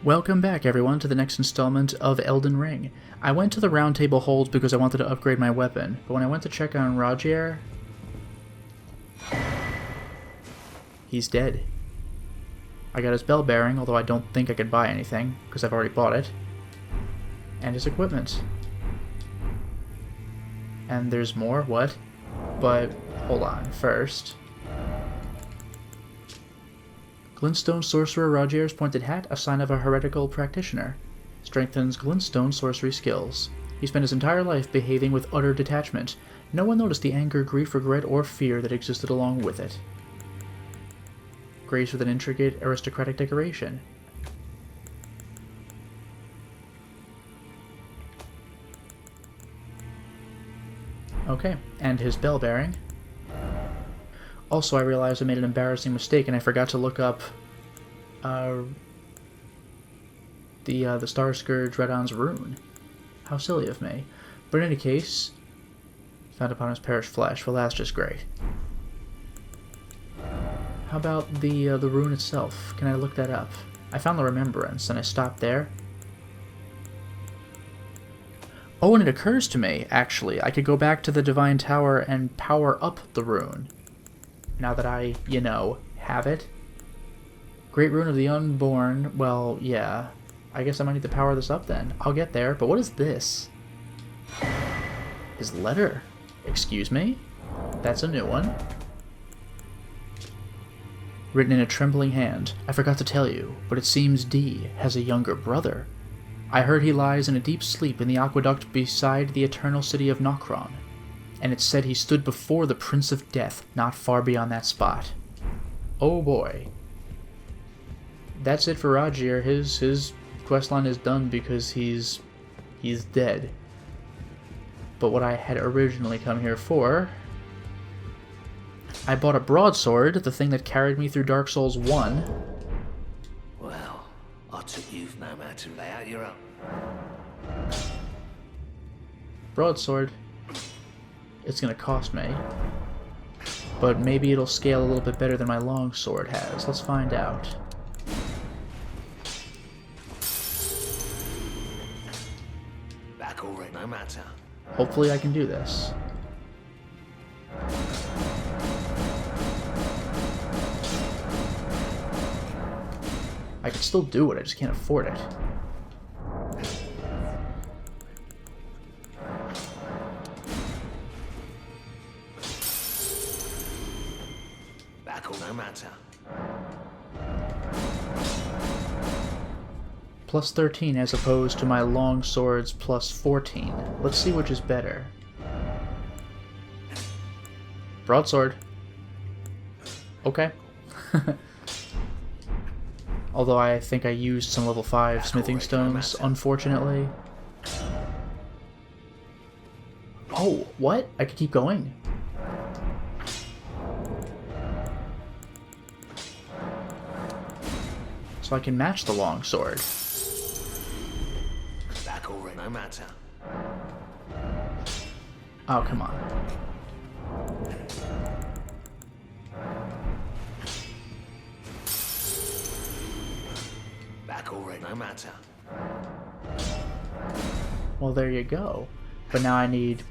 Welcome back, everyone, to the next installment of Elden Ring. I went to the Round Table Holds because I wanted to upgrade my weapon, but when I went to check on Rogier, he's dead. I got his bell bearing, although I don't think I could buy anything, because I've already bought it. And his equipment. And there's more? What? But, hold on, first. Glintstone Sorcerer Rogier's pointed hat, a sign of a heretical practitioner. Strengthens Glintstone sorcery skills. He spent his entire life behaving with utter detachment. No one noticed the anger, grief, regret, or fear that existed along with it. Graced with an intricate aristocratic decoration. Okay, and his bell bearing. Also, I realized I made an embarrassing mistake and I forgot to look up the Star Scourge Redon's rune. How silly of me. But in any case, found upon his perished flesh. Well, that's just great. How about the rune itself? Can I look that up? I found the Remembrance and I stopped there. Oh, and it occurs to me, actually, I could go back to the Divine Tower and power up the rune. Now that I, have it. Great Rune of the Unborn. Well, yeah. I guess I might need to power this up then. I'll get there. But what is this? His letter. Excuse me? That's a new one. Written in a trembling hand. I forgot to tell you, but it seems D has a younger brother. I heard he lies in a deep sleep in the aqueduct beside the eternal city of Nokron. And it said he stood before the Prince of Death, not far beyond that spot. Oh boy. That's it for Rogier. His questline is done because he's dead. But what I had originally come here for... I bought a broadsword, the thing that carried me through Dark Souls 1. Well, I took you've no matter to lay out your own. Broadsword. It's gonna cost me. But maybe it'll scale a little bit better than my longsword has. Let's find out. Back already, no matter. Hopefully I can do this. I can still do it, I just can't afford it. No matter. Plus 13 as opposed to my long sword's plus 14. Let's see which is better. Broadsword. Okay. Although I think I used some level 5 smithing stones, unfortunately. Oh, what? I could keep going? So I can match the longsword. Back already, no matter. Oh, come on. Back already, no matter. Well, there you go. But now I need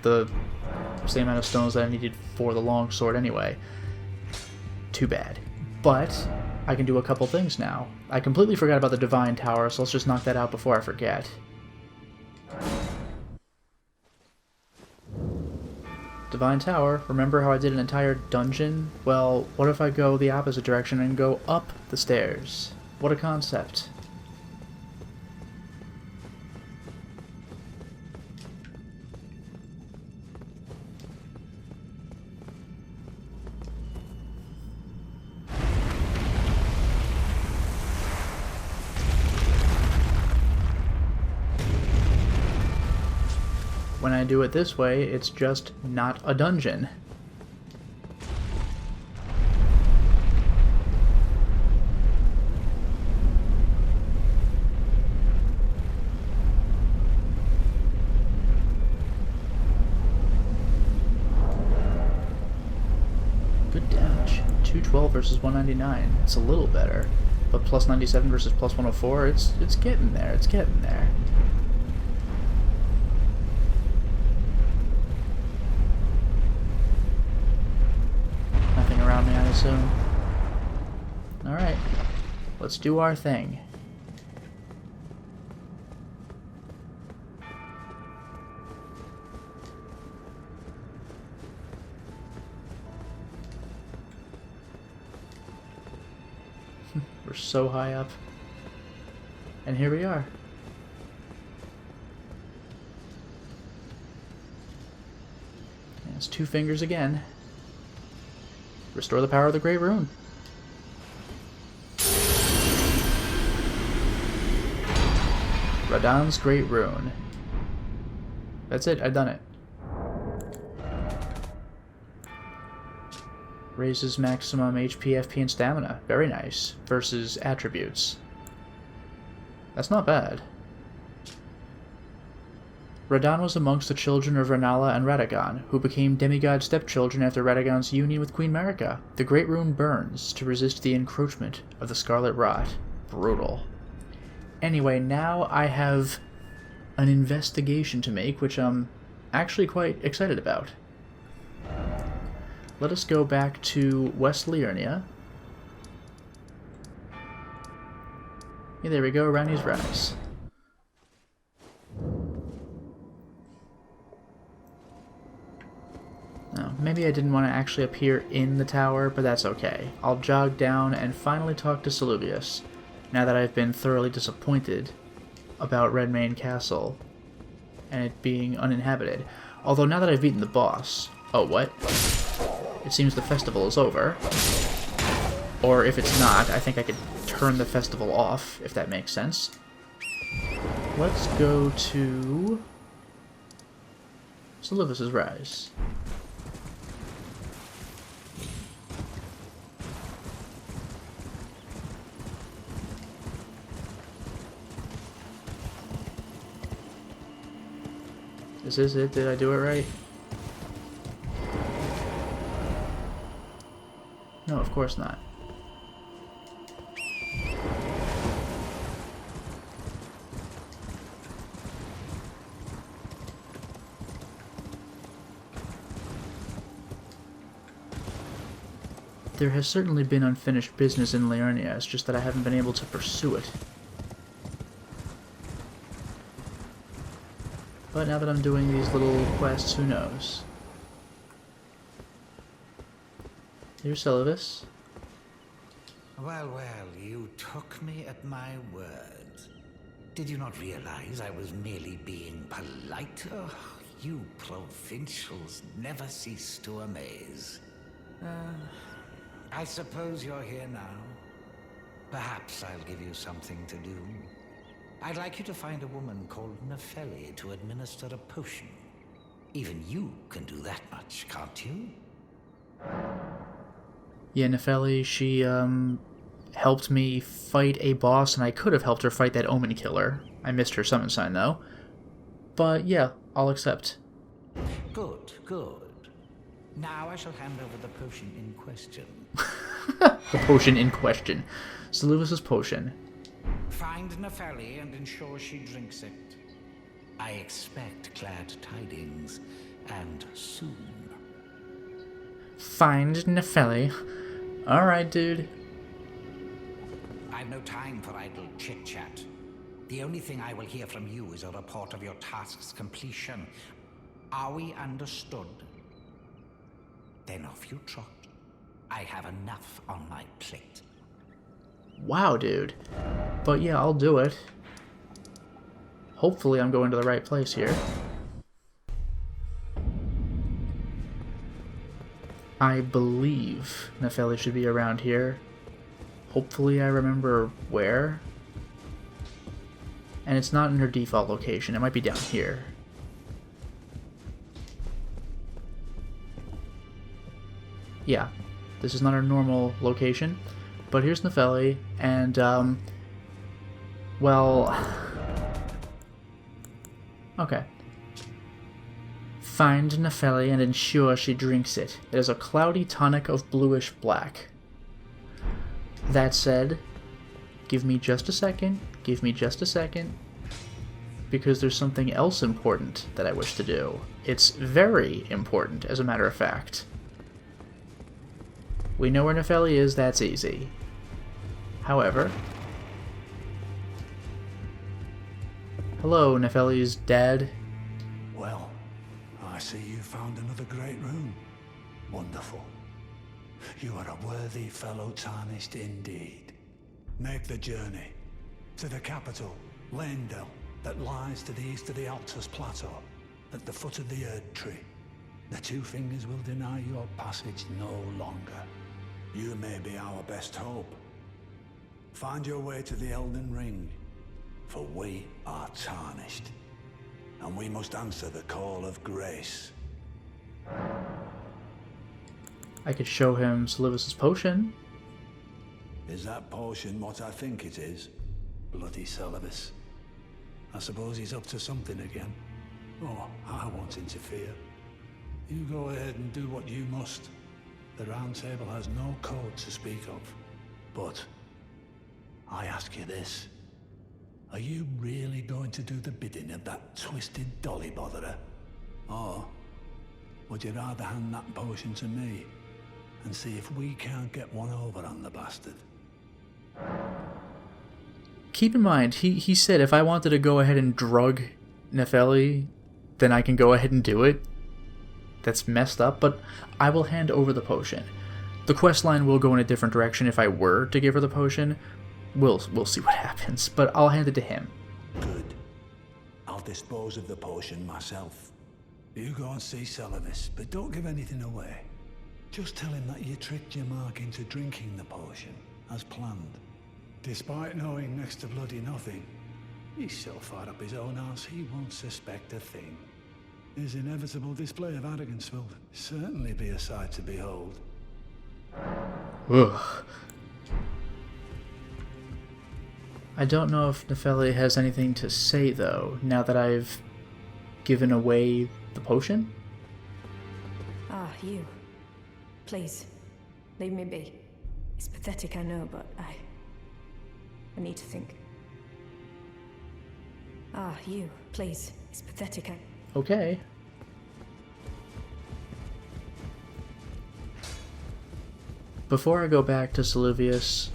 the same amount of stones that I needed for the longsword anyway. Too bad. But I can do a couple things now. I completely forgot about the Divine Tower, so let's just knock that out before I forget. Divine Tower, remember how I did an entire dungeon? Well, what if I go the opposite direction and go up the stairs? What a concept. When I do it this way, it's just not a dungeon. Good damage. 212 versus 199. It's a little better. But plus 97 versus plus 104, it's getting there, it's getting there. Nothing around me, I assume. Alright, let's do our thing. We're so high up. And here we are. And it's 2 fingers again. Restore the power of the Great Rune. Radahn's Great Rune. That's it, I've done it. Raises maximum HP, FP, and stamina. Very nice. Versus attributes. That's not bad. Radahn was amongst the children of Rennala and Radagon, who became demigod stepchildren after Radagon's union with Queen Marika. The Great Rune burns to resist the encroachment of the Scarlet Rot. Brutal. Anyway, now I have an investigation to make, which I'm actually quite excited about. Let us go back to West Liurnia. Yeah, there we go, Ranni's Rise. Now, maybe I didn't want to actually appear in the tower, but that's okay. I'll jog down and finally talk to Seluvis, now that I've been thoroughly disappointed about Redmane Castle and it being uninhabited. Although now that I've beaten the boss... Oh, what? It seems the festival is over. Or if it's not, I think I could turn the festival off, if that makes sense. Let's go to Seluvis' Rise. Is this it? Did I do it right? No, of course not. There has certainly been unfinished business in Liurnia, it's just that I haven't been able to pursue it. But now that I'm doing these little quests, who knows? Here's Seluvis. Well, you took me at my word. Did you not realize I was merely being polite? Oh, you provincials never cease to amaze. I suppose you're here now. Perhaps I'll give you something to do. I'd like you to find a woman called Nefeli to administer a potion. Even you can do that much, can't you? Yeah, Nefeli, she, helped me fight a boss, and I could have helped her fight that Omen Killer. I missed her summon sign, though. But, yeah, I'll accept. Good, good. Now I shall hand over the potion in question. The potion in question. Seluvis' potion. Find Nefeli and ensure she drinks it. I expect glad tidings, and soon. Find Nefeli. Alright, dude. I've no time for idle chit-chat. The only thing I will hear from you is a report of your task's completion. Are we understood? Then off you trot. I have enough on my plate. Wow, dude. But yeah, I'll do it. Hopefully I'm going to the right place here. I believe Nefeli should be around here. Hopefully I remember where. And it's not in her default location. It might be down here. Yeah, this is not our normal location. But here's Nefeli, and, well... Okay. Find Nefeli and ensure she drinks it. It is a cloudy tonic of bluish black. That said, Give me just a second. Give me just a second. Because there's something else important that I wish to do. It's very important, as a matter of fact. We know where Nefeli is, that's easy. However... Hello, Nefeli's dad. Well, I see you found another great room. Wonderful. You are a worthy fellow Tarnished indeed. Make the journey to the capital, Leyndell, that lies to the east of the Altus Plateau, at the foot of the Erd Tree. The Two Fingers will deny your passage no longer. You may be our best hope. Find your way to the Elden Ring, for we are tarnished, and we must answer the call of grace. I could show him Seluvis' potion. Is that potion what I think it is? Bloody Seluvis. I suppose he's up to something again. Oh, I won't interfere. You go ahead and do what you must. The Round Table has no code to speak of. But I ask you this. Are you really going to do the bidding of that twisted dolly botherer? Or would you rather hand that potion to me and see if we can't get one over on the bastard? Keep in mind, he said if I wanted to go ahead and drug Nefeli, then I can go ahead and do it. That's messed up, but I will hand over the potion. The questline will go in a different direction if I were to give her the potion. We'll see what happens, but I'll hand it to him. Good. I'll dispose of the potion myself. You go and see Seluvis, but don't give anything away. Just tell him that you tricked your mark into drinking the potion, as planned. Despite knowing next to bloody nothing, he's so far up his own arse he won't suspect a thing. His inevitable display of arrogance will certainly be a sight to behold. Ugh. I don't know if Nefeli has anything to say, though, now that I've given away the potion. Ah, you. Please, leave me be. It's pathetic, I know, but I need to think. Ah, you. Please, it's pathetic, Okay. Before I go back to Seluvis,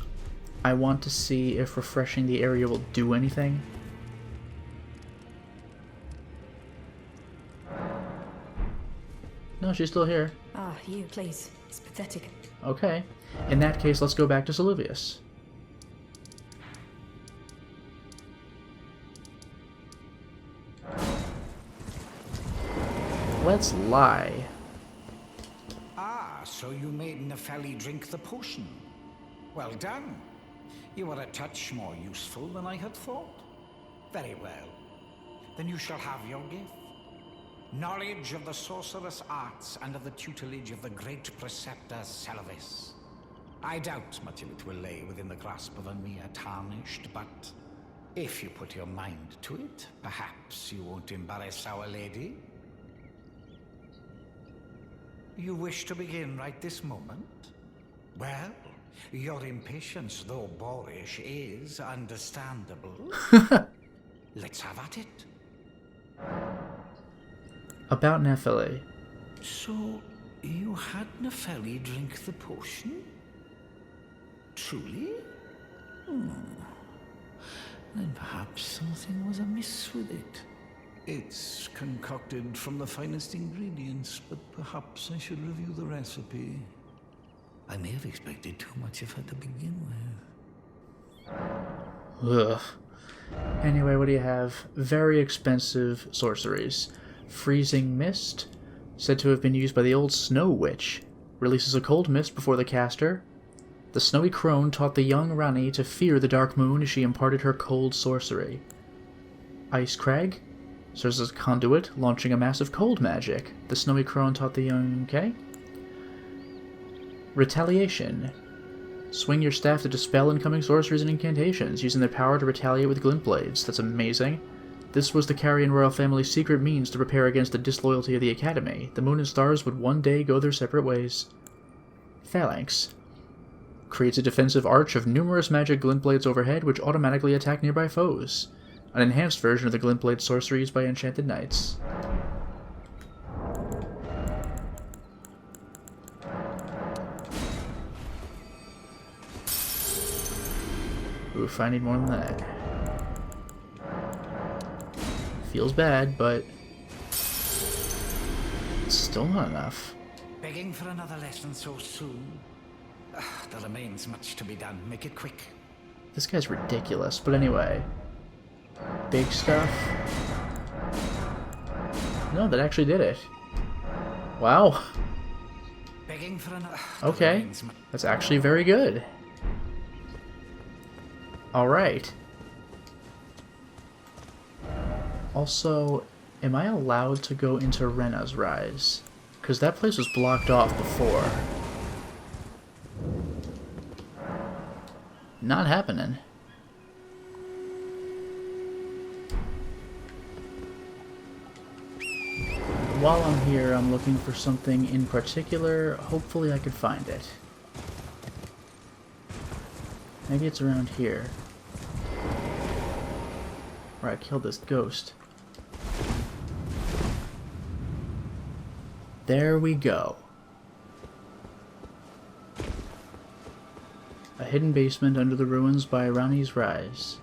I want to see if refreshing the area will do anything. No, she's still here. Ah, you, please. It's pathetic. Okay. In that case, let's go back to Seluvis. Let's lie. Ah, so you made Nefeli drink the potion. Well done. You were a touch more useful than I had thought. Very well. Then you shall have your gift. Knowledge of the sorcerous arts under the tutelage of the great preceptor Seluvis. I doubt much of it will lay within the grasp of a mere tarnished, but if you put your mind to it, perhaps you won't embarrass Our Lady. You wish to begin right this moment? Well, your impatience, though boorish, is understandable. Let's have at it. About Nefeli. So, you had Nefeli drink the potion? Truly? Then perhaps something was amiss with it. It's concocted from the finest ingredients, but perhaps I should review the recipe. I may have expected too much of her to begin with. Ugh. Anyway, what do you have? Very expensive sorceries. Freezing Mist, said to have been used by the old Snow Witch, releases a cold mist before the caster. The Snowy Crone taught the young Rani to fear the dark moon as she imparted her cold sorcery. Ice Crag serves as a conduit, launching a massive cold magic. The Snowy Crone taught the young... okay. Retaliation. Swing your staff to dispel incoming sorceries and incantations, using their power to retaliate with glint blades. That's amazing. This was the Carrion royal family's secret means to prepare against the disloyalty of the Academy. The moon and stars would one day go their separate ways. Phalanx. Creates a defensive arch of numerous magic glint blades overhead which automatically attack nearby foes. An enhanced version of the glint blade sorcery used by enchanted knights. Oof, I need more than that. Feels bad, but it's still not enough. Begging for another lesson so soon? There remains much to be done. Make it quick. This guy's ridiculous, but anyway. Big stuff. No, that actually did it. Wow. Begging for another. Okay. That's actually very good. Alright. Also, am I allowed to go into Rena's Rise? Because that place was blocked off before. Not happening. While I'm here, I'm looking for something in particular. Hopefully I can find it. Maybe it's around here. Where I killed this ghost. There we go. A hidden basement under the ruins by Rani's Rise.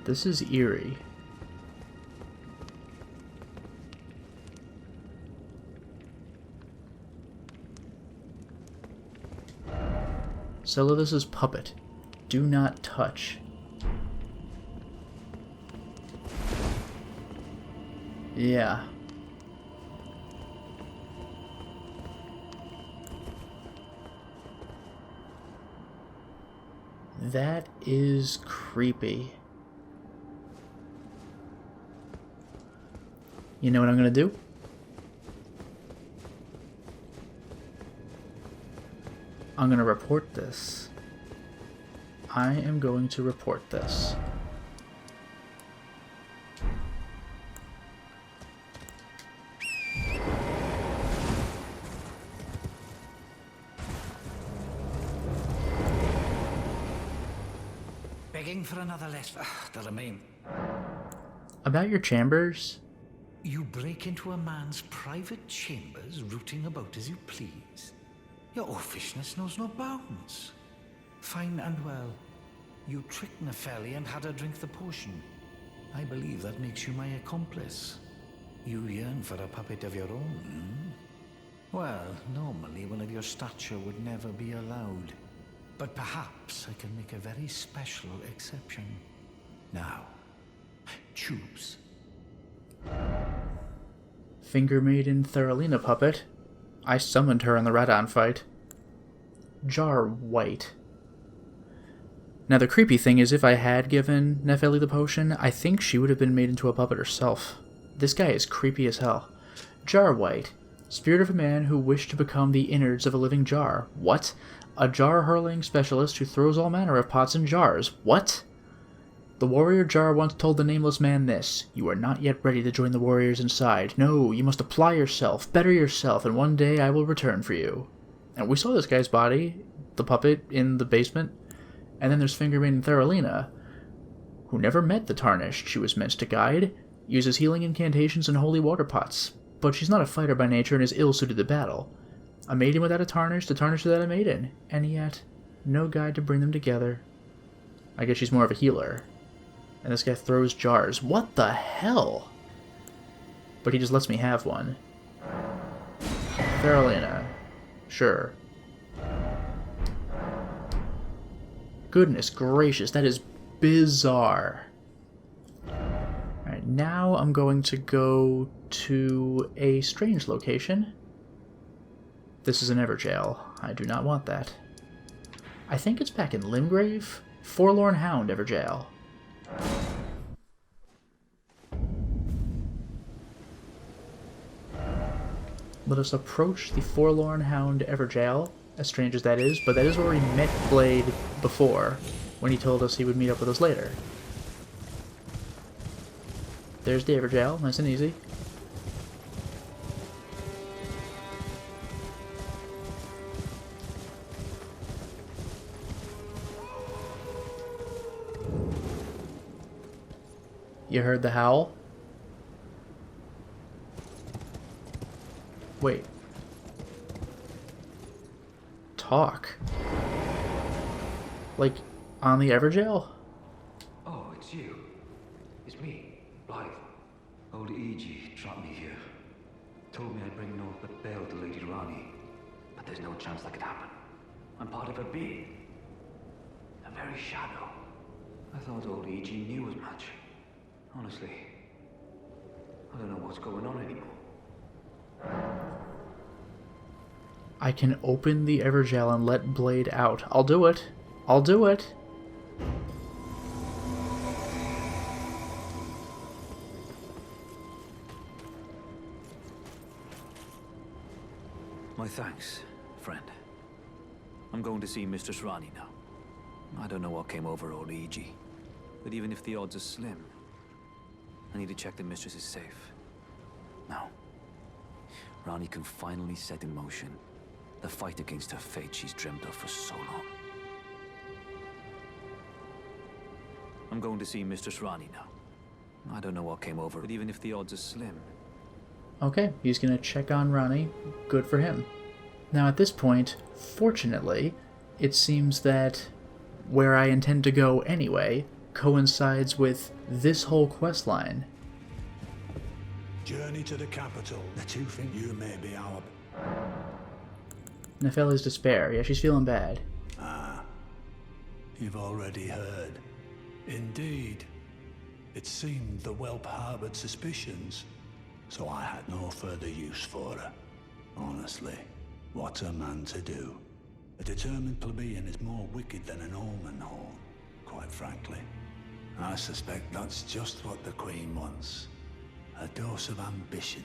This is eerie. Seluvis' puppet. Do not touch. Yeah. That is creepy. You know what I'm going to do? I'm going to report this. I am going to report this. Begging for another lesson. The remain. About your chambers? You break into a man's private chambers, rooting about as you please. Your offishness knows no bounds. Fine and well. You tricked Nepheli and had her drink the potion. I believe that makes you my accomplice. You yearn for a puppet of your own, hmm? Well, normally one of your stature would never be allowed. But perhaps I can make a very special exception. Now, choose. Finger Maiden Theralina puppet. I summoned her in the Radon fight. Jar White. Now the creepy thing is if I had given Nepheli the potion, I think she would have been made into a puppet herself. This guy is creepy as hell. Jar White. Spirit of a man who wished to become the innards of a living jar. What? A jar-hurling specialist who throws all manner of pots and jars. What? The warrior Jar once told the nameless man this: "You are not yet ready to join the warriors inside. No, you must apply yourself, better yourself, and one day I will return for you." And we saw this guy's body, the puppet, in the basement. And then there's Finger Maiden Theralina, who never met the Tarnished she was meant to guide, uses healing incantations and holy water pots, but she's not a fighter by nature and is ill-suited to battle. A maiden without a tarnished without a maiden, and yet no guide to bring them together. I guess she's more of a healer. And this guy throws jars. What the hell? But he just lets me have one. Theralina. Sure. Goodness gracious, that is bizarre. Alright, now I'm going to go to a strange location. This is an Everjail. I do not want that. I think it's back in Limgrave. Forlorn Hound Everjail. Let us approach the Forlorn Hound Everjail, as strange as that is, but that is where we met Blade before, when he told us he would meet up with us later. There's the Everjail, nice and easy. You heard the howl? Wait. Talk. Like, on the Everjail? Oh, it's you. It's me, Blythe. Old E.G. trapped me here. Told me I'd bring naught but bale to Lady Rani. But there's no chance that could happen. I'm part of her being. A very shadow. I thought old E.G. knew as much. Honestly, I don't know what's going on anymore. I can open the Everjail and let Blade out. I'll do it. I'll do it. My thanks, friend. I'm going to see Mistress Rani now. I don't know what came over old E.G., but even if the odds are slim, I need to check the mistress is safe. Now, Rani can finally set in motion the fight against her fate she's dreamt of for so long. I'm going to see Mistress Rani now. I don't know what came over, but even if the odds are slim. Okay, he's gonna check on Rani. Good for him. Now at this point, fortunately, it seems that where I intend to go anyway coincides with this whole quest line. Journey to the capital. The two think you may be our... Nefeli's despair. Yeah, she's feeling bad. Ah, you've already heard. Indeed. It seemed the whelp harbored suspicions, so I had no further use for her. Honestly, what's a man to do? A determined plebeian is more wicked than an omen horn, quite frankly. I suspect that's just what the Queen wants. A dose of ambition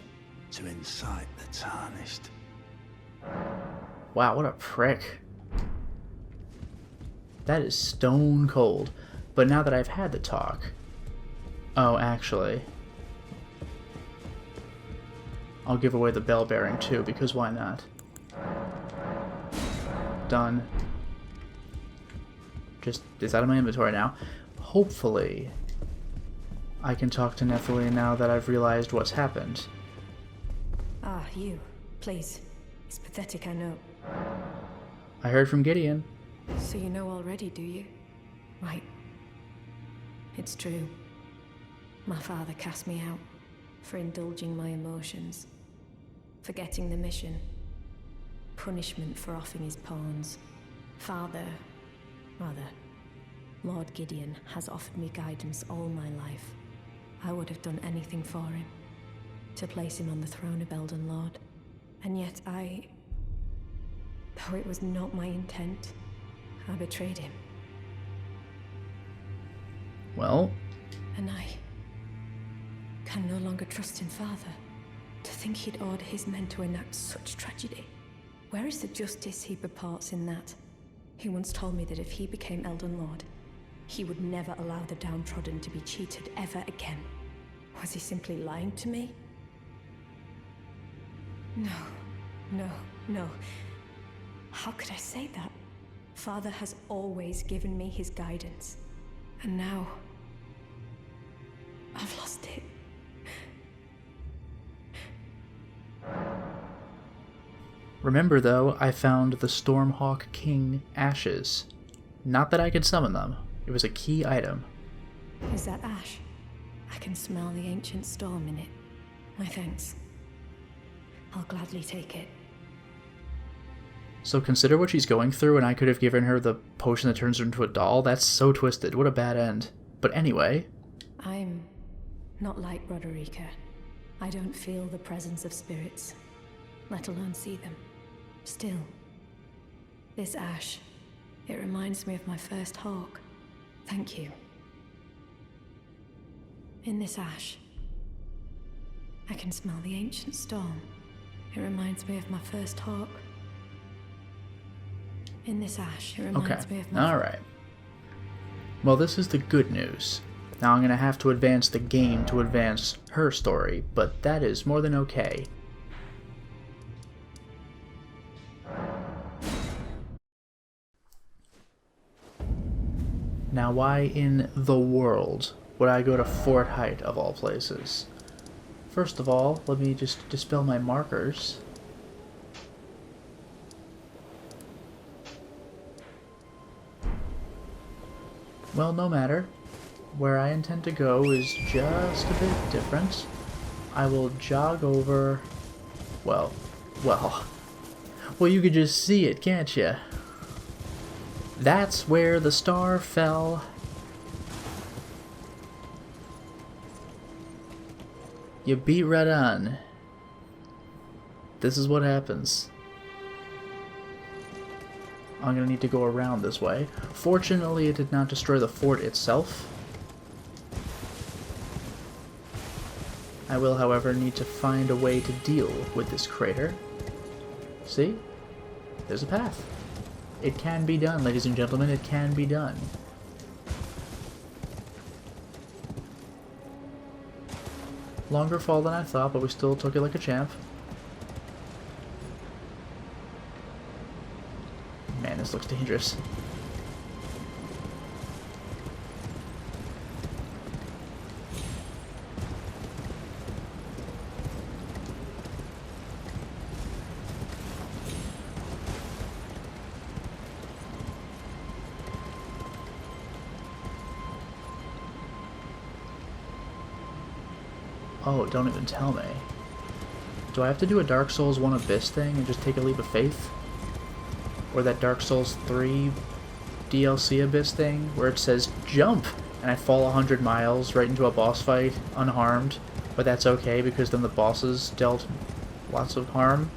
to incite the tarnished. Wow, what a prick. That is stone cold. But now that I've had the talk... Oh, actually... I'll give away the bell bearing too, because why not? Done. Just, it's out of my inventory now. Hopefully, I can talk to Nefeli now that I've realized what's happened. Ah, you. Please. It's pathetic, I know. I heard from Gideon. So you know already, do you? Right. It's true. My father cast me out for indulging my emotions, forgetting the mission, punishment for offing his pawns. Lord Gideon has offered me guidance all my life. I would have done anything for him, to place him on the throne of Elden Lord. And yet though it was not my intent, I betrayed him. Well? And I can no longer trust in Father. To think he'd order his men to enact such tragedy. Where is the justice he purports in that? He once told me that if he became Elden Lord, he would never allow the downtrodden to be cheated ever again. Was he simply lying to me? No. How could I say that? Father has always given me his guidance. And now... I've lost it. Remember, though, I found the Stormhawk King ashes. Not that I could summon them. It was a key item. Is that ash? I can smell the ancient storm in it. My thanks. I'll gladly take it. So consider what she's going through, and I could have given her the potion that turns her into a doll? That's so twisted. What a bad end. But anyway... I'm not like Roderica. I don't feel the presence of spirits, let alone see them. Still, this ash, it reminds me of my first hawk. Thank you. In this ash, I can smell the ancient storm. It reminds me of my first hawk. In this ash, it reminds me of my... Alright. Well, this is the good news. Now I'm going to have to advance the game to advance her story, but that is more than okay. Now why in the world would I go to Fort Height of all places? First of all, let me just dispel my markers. Well, no matter. Where I intend to go is just a bit different. I will jog over... Well, you could just see it, can't you? That's where the star fell. You beat right on. This is what happens. I'm gonna need to go around this way. Fortunately, it did not destroy the fort itself. I will, however, need to find a way to deal with this crater. See? There's a path. It can be done, ladies and gentlemen, it can be done. Longer fall than I thought, but we still took it like a champ. Man, this looks dangerous. Oh, don't even tell me. Do I have to do a Dark Souls 1 Abyss thing and just take a leap of faith? Or that Dark Souls 3 DLC Abyss thing where it says jump and I fall 100 miles right into a boss fight unharmed, but that's okay because then the bosses dealt lots of harm?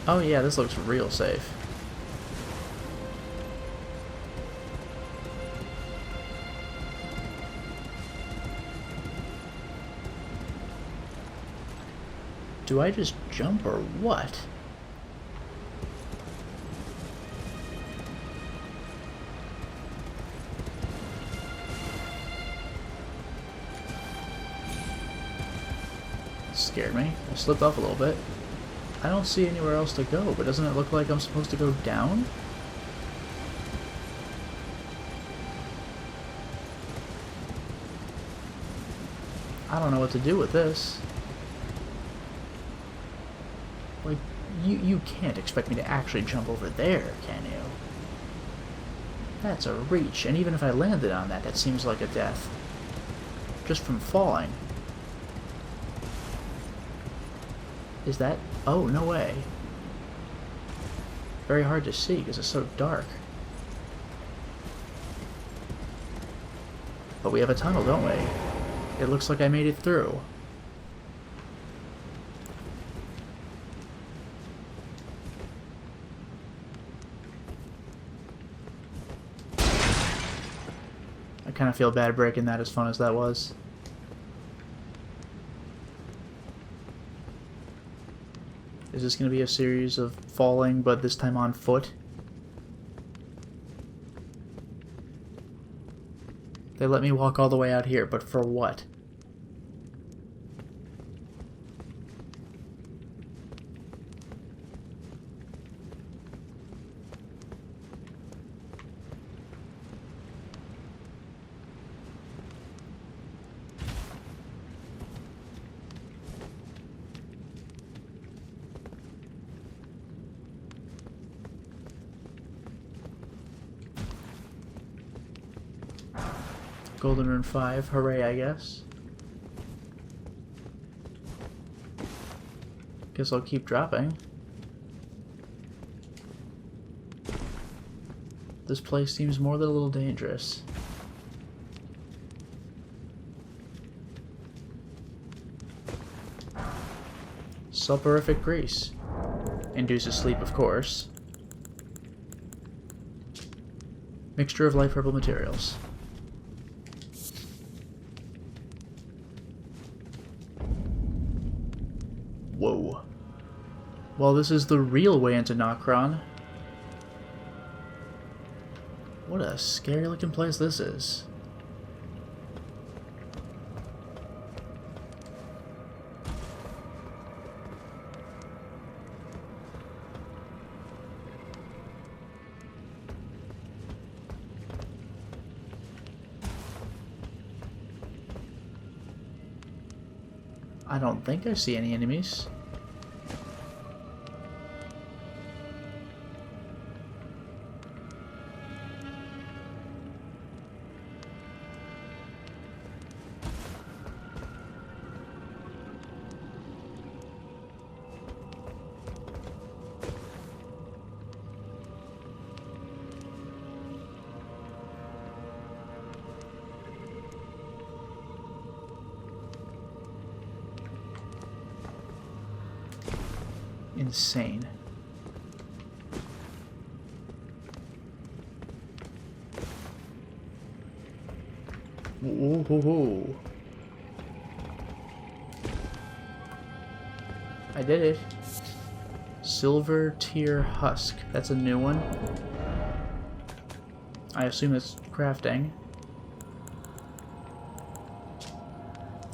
Oh yeah, this looks real safe. Do I just jump or what? Scared me. I slipped off a little bit. I don't see anywhere else to go, but doesn't it look like I'm supposed to go down? I don't know what to do with this. Like, you can't expect me to actually jump over there, can you? That's a reach, and even if I landed on that, that seems like a death. Just from falling. Is that... Oh, no way. Very hard to see because it's so dark. But we have a tunnel, don't we? It looks like I made it through. I kind of feel bad breaking that as fun as that was. Is this going to be a series of falling, but this time on foot? They let me walk all the way out here, but for what? Golden Rune 5, hooray, I guess. Guess I'll keep dropping. This place seems more than a little dangerous. Sulfurific grease. Induces sleep, of course. Mixture of light purple materials. Whoa. Well, this is the real way into Nokron. What a scary looking place this is. I don't think I see any enemies. Insane. Ooh. I did it. Silver Tier Husk. That's a new one. I assume it's crafting.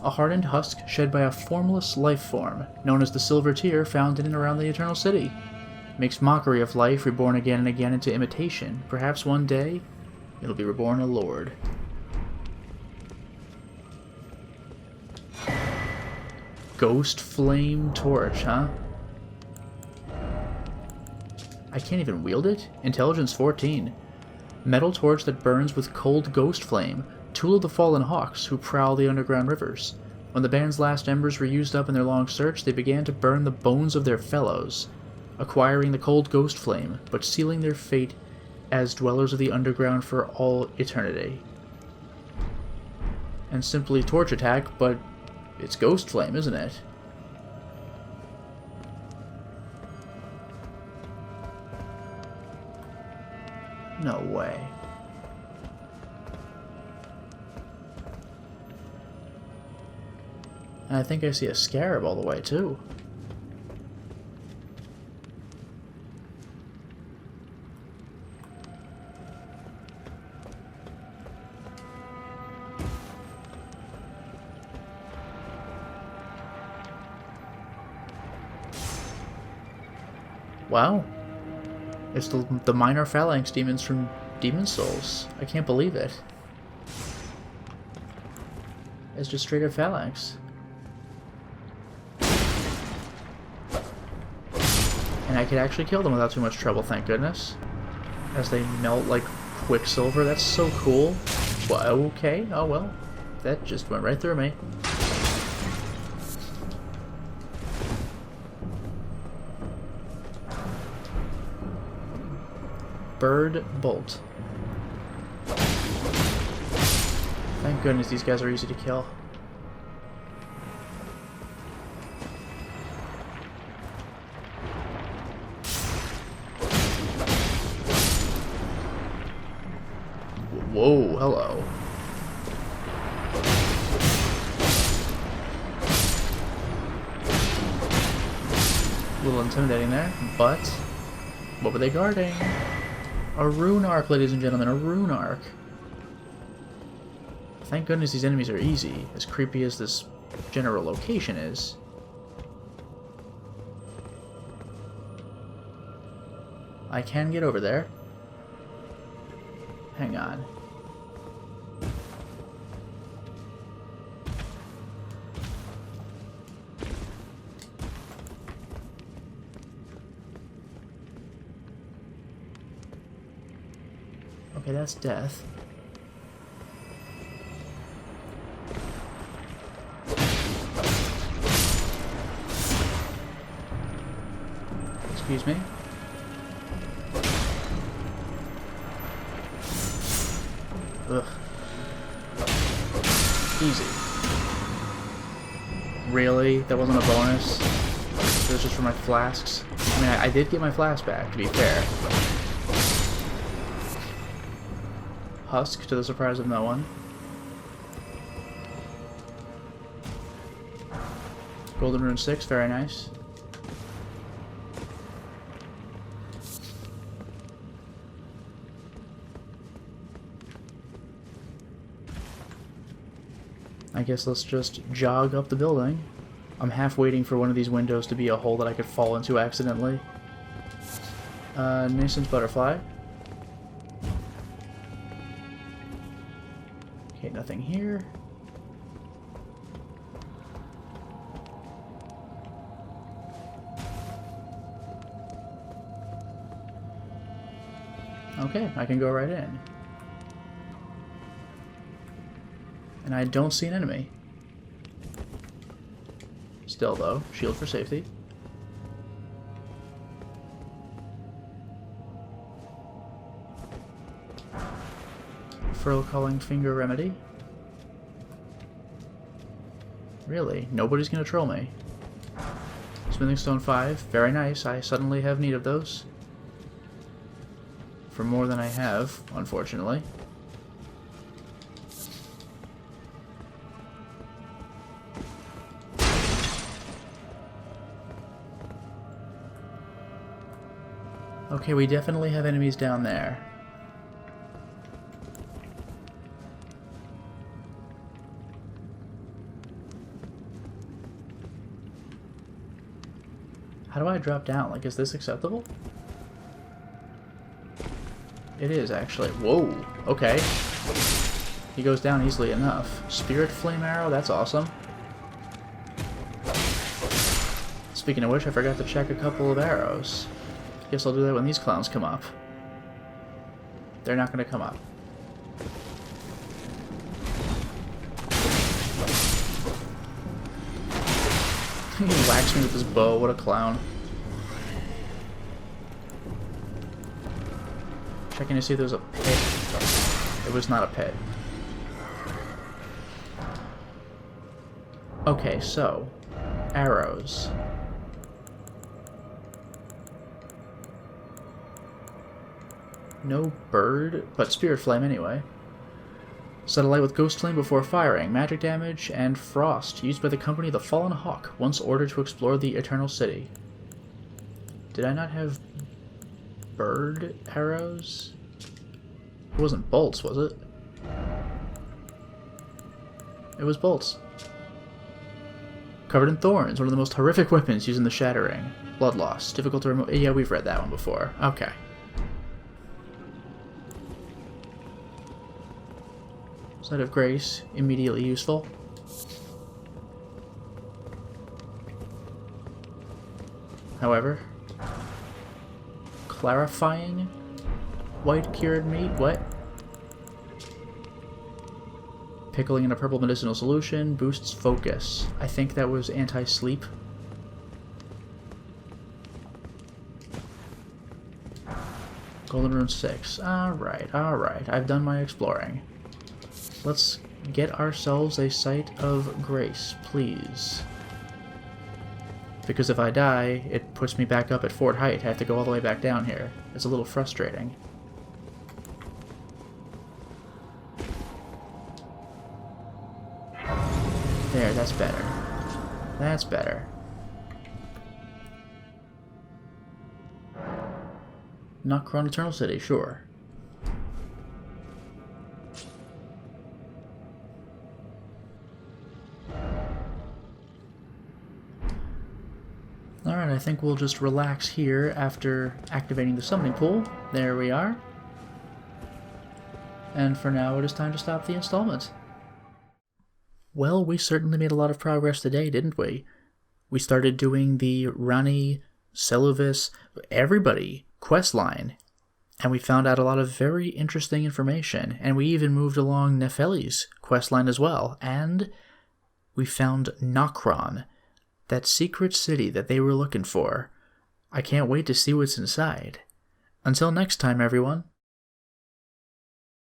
A hardened husk shed by a formless life form, known as the Silver Tear, found in and around the Eternal City. Makes mockery of life, reborn again and again into imitation. Perhaps one day, it'll be reborn a lord. Ghost Flame Torch, huh? I can't even wield it? Intelligence 14. Metal torch that burns with cold ghost flame. Tool of the fallen hawks who prowl the underground rivers. When the band's last embers were used up in their long search, they began to burn the bones of their fellows, acquiring the cold ghost flame, but sealing their fate as dwellers of the underground for all eternity. And simply torch attack, but it's ghost flame, isn't it? No way. And I think I see a scarab all the way, too. Wow. It's the minor phalanx demons from Demon Souls. I can't believe it. It's just straight up phalanx. And I could actually kill them without too much trouble, thank goodness. As they melt like quicksilver. That's so cool. Well, okay, oh well. That just went right through me. Bird Bolt. Thank goodness these guys are easy to kill. Whoa, hello. A little intimidating there, but what were they guarding? A rune arc, ladies and gentlemen, a rune arc. Thank goodness these enemies are easy, as creepy as this general location is. I can get over there. Hang on. Okay, that's death. Excuse me. Ugh. Easy. Really? That wasn't a bonus? it was just for my flasks. I mean, I did get my flask back, to be fair. Husk, to the surprise of no one. Golden Rune 6, very nice. I guess let's just jog up the building. I'm half waiting for one of these windows to be a hole that I could fall into accidentally. Nason's butterfly. Okay, nothing here. Okay, I can go right in. And I don't see an enemy. Still, though, shield for safety. Furl calling finger remedy. Really? Nobody's gonna troll me. Smithing stone 5. Very nice. I suddenly have need of those. For more than I have, unfortunately. Okay, we definitely have enemies down there. How do I drop down? Like, is this acceptable? It is, actually. Whoa! Okay. He goes down easily enough. Spirit Flame Arrow? That's awesome. Speaking of which, I forgot to check a couple of arrows. Guess I'll do that when these clowns come up. They're not going to come up. He whacks me with his bow. What a clown. Checking to see if there's a pit. It was not a pit. Okay, so arrows. No bird, but Spirit Flame anyway. Set a light with Ghost Flame before firing. Magic damage and frost used by the company The Fallen Hawk once ordered to explore the Eternal City. Did I not have bird arrows? It wasn't bolts, was it? It was bolts. Covered in thorns, one of the most horrific weapons used in the Shattering. Blood loss, difficult to remove. Yeah, we've read that one before. Okay. Site of Grace, immediately useful. However, clarifying white cured meat, what? Pickling in a purple medicinal solution, boosts focus. I think that was anti-sleep. Golden Rune 6. Alright, alright. I've done my exploring. Let's get ourselves a Site of Grace, please. Because if I die, it puts me back up at Fort Height. I have to go all the way back down here. It's a little frustrating. There, that's better. That's better. Nocron Eternal City, sure. Alright, I think we'll just relax here after activating the summoning pool. There we are. And for now, it is time to stop the installment. Well, we certainly made a lot of progress today, didn't we? We started doing the Rani, Seluvis, everybody questline, and we found out a lot of very interesting information, and we even moved along Nefeli's questline as well, and we found Nocron, that secret city that they were looking for. I can't wait to see what's inside. Until next time, everyone.